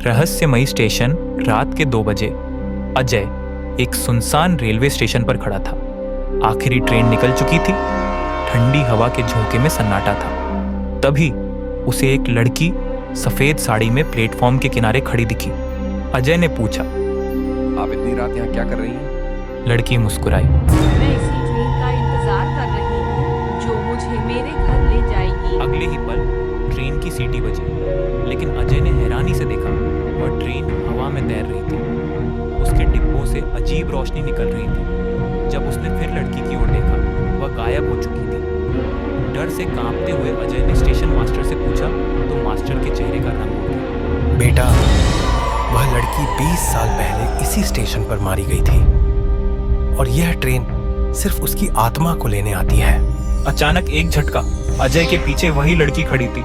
रहस्यमयी स्टेशन रात के 2 बजे। अजय एक सुनसान रेलवे स्टेशन पर खड़ा था। आखिरी ट्रेन निकल चुकी थी। ठंडी हवा के झोंके में सन्नाटा था। तभी उसे एक लड़की सफेद साड़ी में प्लेटफॉर्म के किनारे खड़ी दिखी। अजय ने पूछा, आप इतनी रात यहाँ क्या कर रही हैं? लड़की मुस्कुराई। मैं इसी ट्रेन का इंतजार कर रही हूँ जो मुझे मेरे घर ले जाएगी। अगले ही पल ट्रेन की सीटी बजी, लेकिन अजय ने हैरानी से देखा वह ट्रेन हवा में तैर रही थी। उसके डिब्बों से अजीब रोशनी निकल रही थी। जब उसने फिर लड़की की ओर देखा, वह गायब हो चुकी थी। डर से कांपते हुए अजय ने स्टेशन मास्टर से पूछा तो मास्टर के चेहरे का रंग उड़ गया। बेटा, वह लड़की 20 साल पहले इसी स्टेशन पर मारी गई थी और यह ट्रेन सिर्फ उसकी आत्मा को लेने आती है। अचानक एक झटका, अजय के पीछे वही लड़की खड़ी थी।